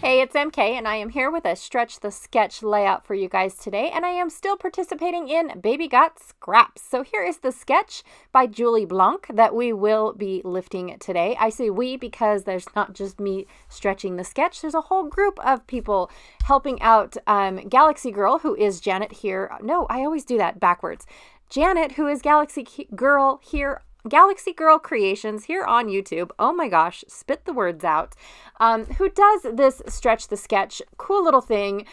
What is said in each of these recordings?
Hey, it's MK, and I am here with a Stretch the Sketch layout for you guys today, and I am still participating in Baby Got Scraps. So here is the sketch by Julie Blanc that we will be lifting today. I say we because there's not just me stretching the sketch. There's a whole group of people helping out. Galaxy Girl, who is Janet here. No, I always do that backwards. Janet, who is Galaxy Girl here, Galaxy Girl Creations here on YouTube. Oh my gosh, spit the words out. Who does this Stretch the Sketch cool little thing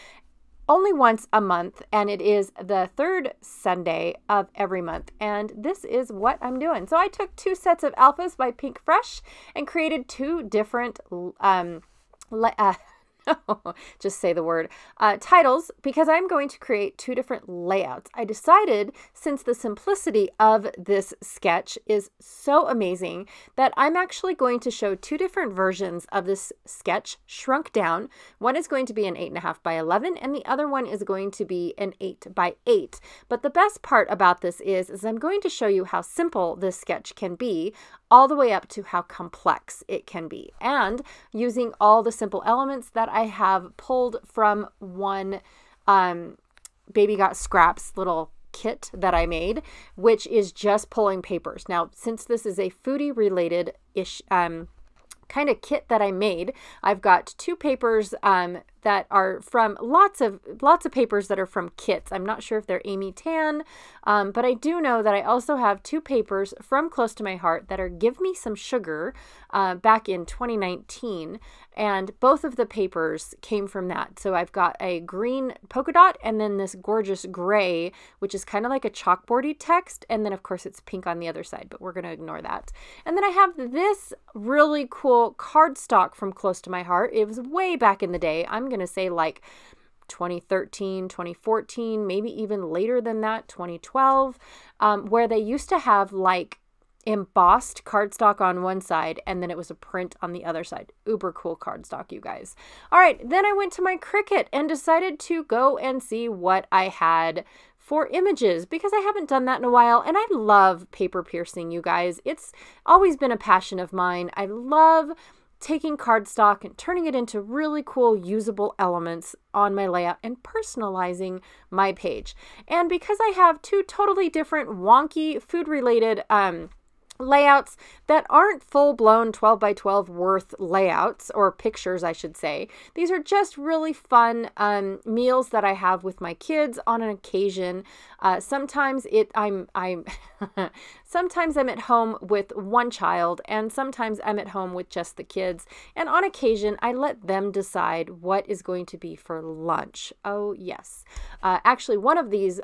only once a month, and it is the third Sunday of every month, and this is what I'm doing. So I took 2 sets of alphas by Pink Fresh and created 2 different just say the word, titles, because I'm going to create 2 different layouts. I decided, since the simplicity of this sketch is so amazing, that I'm actually going to show 2 different versions of this sketch shrunk down. One is going to be an 8.5 by 11, and the other one is going to be an 8 by 8. But the best part about this is I'm going to show you how simple this sketch can be, all the way up to how complex it can be, and using all the simple elements that I have pulled from one Baby Got Scraps little kit that I made, which is just pulling papers. Now, since this is a foodie related-ish kind of kit that I made, I've got 2 papers that are from lots of papers that are from kits. I'm not sure if they're Amy Tan, but I do know that I also have 2 papers from Close to My Heart that are Give Me Some Sugar back in 2019, and both of the papers came from that. So I've got a green polka dot and then this gorgeous gray, which is kind of like a chalkboardy text, and then of course it's pink on the other side, but we're going to ignore that. And then I have this really cool cardstock from Close to My Heart. It was way back in the day. I'm going to say like 2013, 2014, maybe even later than that, 2012, where they used to have like embossed cardstock on one side and then it was a print on the other side. Uber cool cardstock, you guys. All right, then I went to my Cricut and decided to go and see what I had for images, because I haven't done that in a while, and I love paper piercing, you guys. It's always been a passion of mine. I love taking cardstock and turning it into really cool usable elements on my layout and personalizing my page. And because I have 2 totally different wonky food related layouts that aren't full-blown 12 by 12 worth layouts, or pictures I should say. These are just really fun meals that I have with my kids on an occasion. Sometimes I'm sometimes I'm at home with one child, and sometimes I'm at home with just the kids, and on occasion I let them decide what is going to be for lunch. Oh yes. Actually, one of these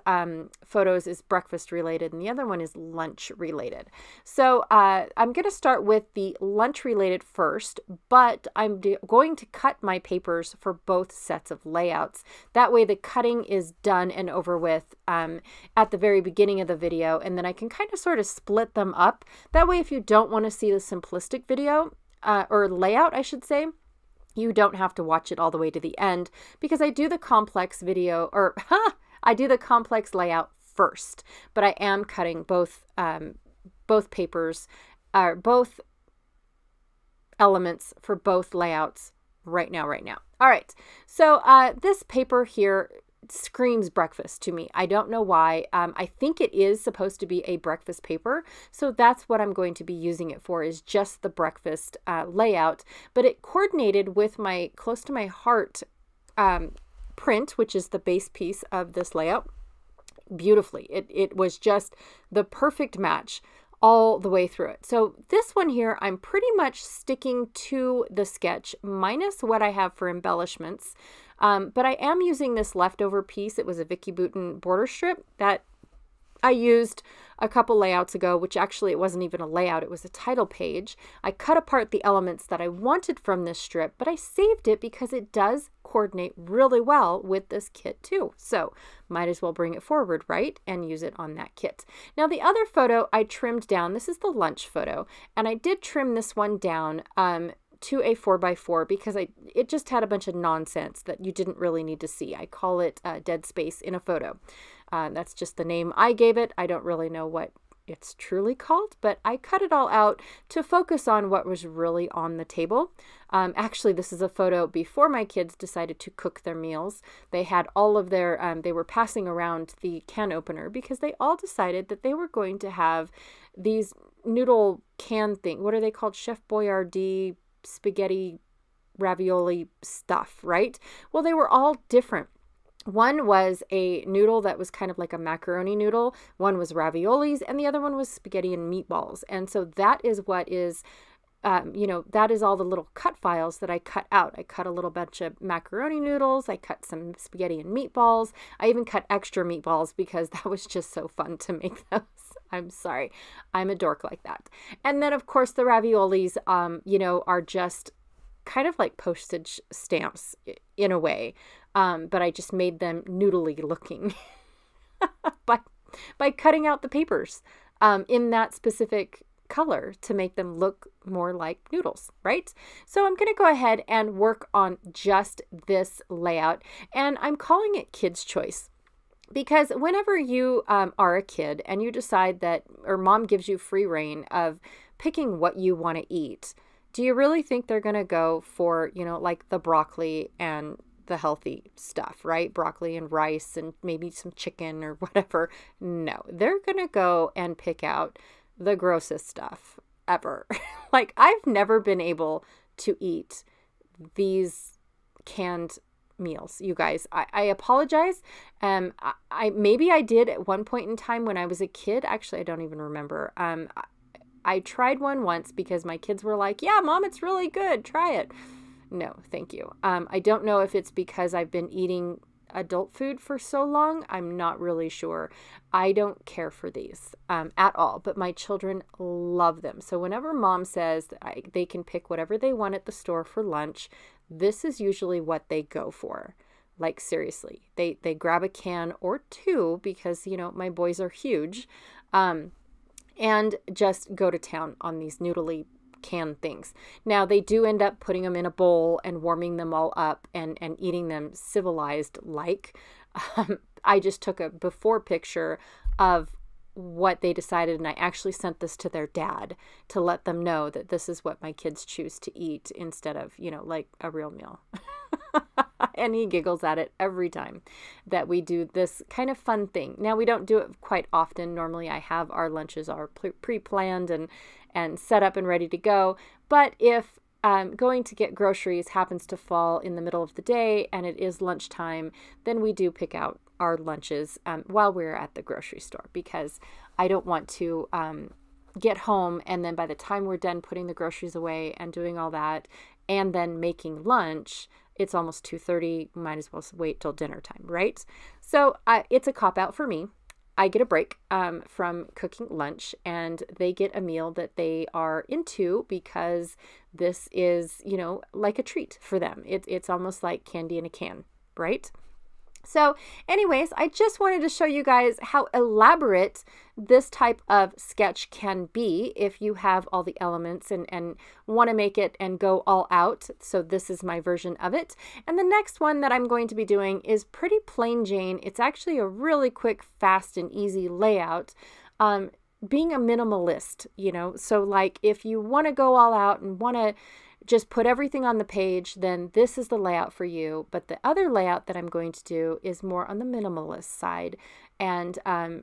photos is breakfast related and the other one is lunch related. So I'm going to start with the lunch related first, but I'm going to cut my papers for both sets of layouts. That way the cutting is done and over with at the very beginning of the video, and then I can kind of sort of split them up. That way, if you don't want to see the simplistic video or layout, I should say, you don't have to watch it all the way to the end, because I do the complex video, or I do the complex layout first, but I am cutting both papers, both elements for both layouts right now. All right, so this paper here screams breakfast to me. I don't know why. I think it is supposed to be a breakfast paper, so that's what I'm going to be using it for, is just the breakfast layout, but it coordinated with my Close to My Heart print, which is the base piece of this layout, beautifully. It was just the perfect match all the way through it. So this one here, I'm pretty much sticking to the sketch minus what I have for embellishments. But I am using this leftover piece. It was a Vicky Bouton border strip that I used a couple layouts ago, which actually it wasn't even a layout, it was a title page. I cut apart the elements that I wanted from this strip, but I saved it because it does coordinate really well with this kit too. So might as well bring it forward, right? And use it on that kit. Now the other photo I trimmed down, this is the lunch photo, and I did trim this one down to a 4x4 because it just had a bunch of nonsense that you didn't really need to see. I call it dead space in a photo. That's just the name I gave it. I don't really know what it's truly called, but I cut it all out to focus on what was really on the table. Actually, this is a photo before my kids decided to cook their meals. They had all of their, they were passing around the can opener because they all decided that they were going to have these noodle can thing. What are they called? Chef Boyardee spaghetti ravioli stuff, right? Well, they were all different. One was a noodle that was kind of like a macaroni noodle. One was raviolis, and the other one was spaghetti and meatballs. And so that is what is, that is all the little cut files that I cut out. I cut a little bunch of macaroni noodles. I cut some spaghetti and meatballs. I even cut extra meatballs because that was just so fun to make those. I'm sorry. I'm a dork like that. And then, of course, the raviolis, are just kind of like postage stamps in a way. But I just made them noodly looking by cutting out the papers in that specific color to make them look more like noodles, right? So I'm going to go ahead and work on just this layout, and I'm calling it Kids' Choice. Because whenever you are a kid and you decide that, or mom gives you free reign of picking what you want to eat, do you really think they're going to go for, like the broccoli and the healthy stuff, right? Broccoli and rice and maybe some chicken or whatever? No, they're going to go and pick out the grossest stuff ever. Like, I've never been able to eat these canned meals, you guys. I apologize. Maybe I did at one point in time when I was a kid. Actually, I don't even remember. I tried one once because my kids were like, "Yeah, Mom, it's really good. Try it." No, thank you. I don't know if it's because I've been eating adult food for so long. I'm not really sure. I don't care for these at all, but my children love them. So whenever mom says that they can pick whatever they want at the store for lunch, this is usually what they go for. Like, seriously, they grab a can or two because, my boys are huge, and just go to town on these noodly canned things. Now, they do end up putting them in a bowl and warming them all up and eating them civilized like. I just took a before picture of what they decided, and I actually sent this to their dad to let them know that this is what my kids choose to eat instead of, like a real meal. And he giggles at it every time that we do this kind of fun thing. Now, we don't do it quite often. Normally, I have our lunches are pre-planned and set up and ready to go. But if going to get groceries happens to fall in the middle of the day and it is lunchtime, then we do pick out our lunches while we're at the grocery store, because I don't want to get home and then by the time we're done putting the groceries away and doing all that and then making lunch, it's almost 2:30. Might as well wait till dinner time, right? So it's a cop-out for me. I get a break from cooking lunch, and they get a meal that they are into because this is, like a treat for them. It's almost like candy in a can, right? So anyways, I just wanted to show you guys how elaborate this type of sketch can be if you have all the elements and want to make it and go all out. So this is my version of it. And the next one that I'm going to be doing is pretty plain Jane. It's actually a really quick, fast, and easy layout. Being a minimalist, so like if you want to go all out and want to just put everything on the page, then this is the layout for you. But the other layout that I'm going to do is more on the minimalist side. And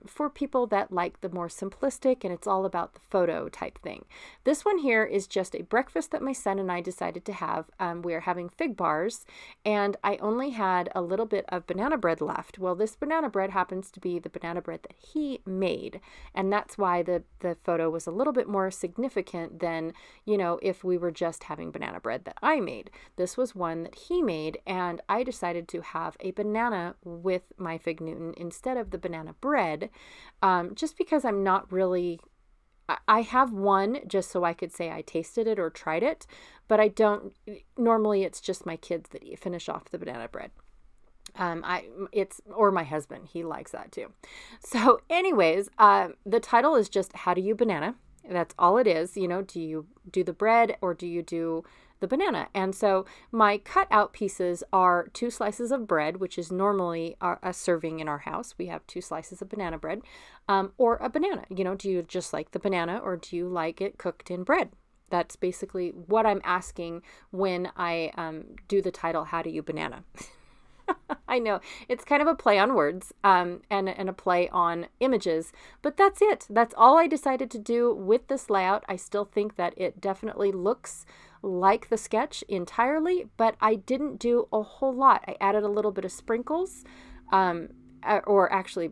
for people that like the more simplistic and it's all about the photo type thing. This one here is just a breakfast that my son and I decided to have. We are having fig bars, and I only had a little bit of banana bread left. Well, this banana bread happens to be the banana bread that he made. And that's why the photo was a little bit more significant than, if we were just having banana bread that I made. This was one that he made, and I decided to have a banana with my fig Newton instead of the banana bread, just because I'm not really, I have one just so I could say I tasted it or tried it, but I don't, normally it's just my kids that finish off the banana bread. Or my husband, he likes that too. So anyways, the title is just How Do You Banana? That's all it is. Do you do the bread or do you do the banana. And so my cut out pieces are 2 slices of bread, which is normally a serving in our house. We have 2 slices of banana bread, or a banana. You know, do you just like the banana, or do you like it cooked in bread? That's basically what I'm asking when I do the title, How Do You Banana? I know it's kind of a play on words and a play on images, but that's it. That's all I decided to do with this layout. I still think that it definitely looks like the sketch entirely, but I didn't do a whole lot. I added a little bit of sprinkles, or actually,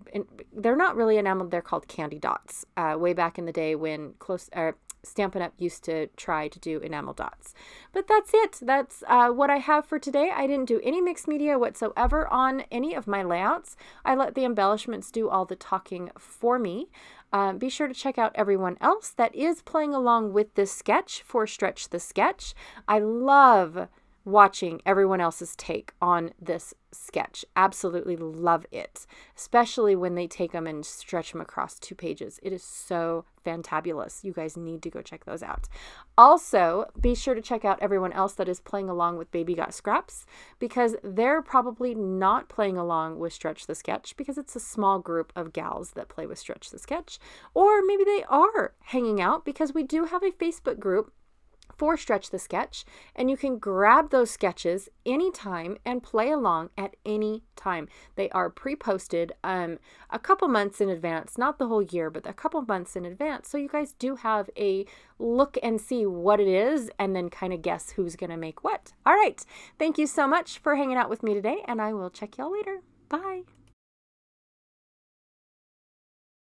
they're not really enameled. They're called candy dots. Way back in the day when Stampin' Up! Used to try to do enamel dots. But that's it. That's what I have for today. I didn't do any mixed media whatsoever on any of my layouts. I let the embellishments do all the talking for me. Be sure to check out everyone else that is playing along with this sketch for Stretch the Sketch. I love watching everyone else's take on this sketch. Absolutely love it, especially when they take them and stretch them across 2 pages. It is so fantabulous. You guys need to go check those out. Also, be sure to check out everyone else that is playing along with Baby Got Scraps, because they're probably not playing along with Stretch the Sketch because it's a small group of gals that play with Stretch the Sketch, or maybe they are hanging out because we do have a Facebook group for Stretch the Sketch, and you can grab those sketches anytime and play along at any time. They are pre-posted a couple months in advance, not the whole year, but a couple months in advance, so you guys do have a look and see what it is and then kind of guess who's going to make what. All right, thank you so much for hanging out with me today, and I will check y'all later. Bye.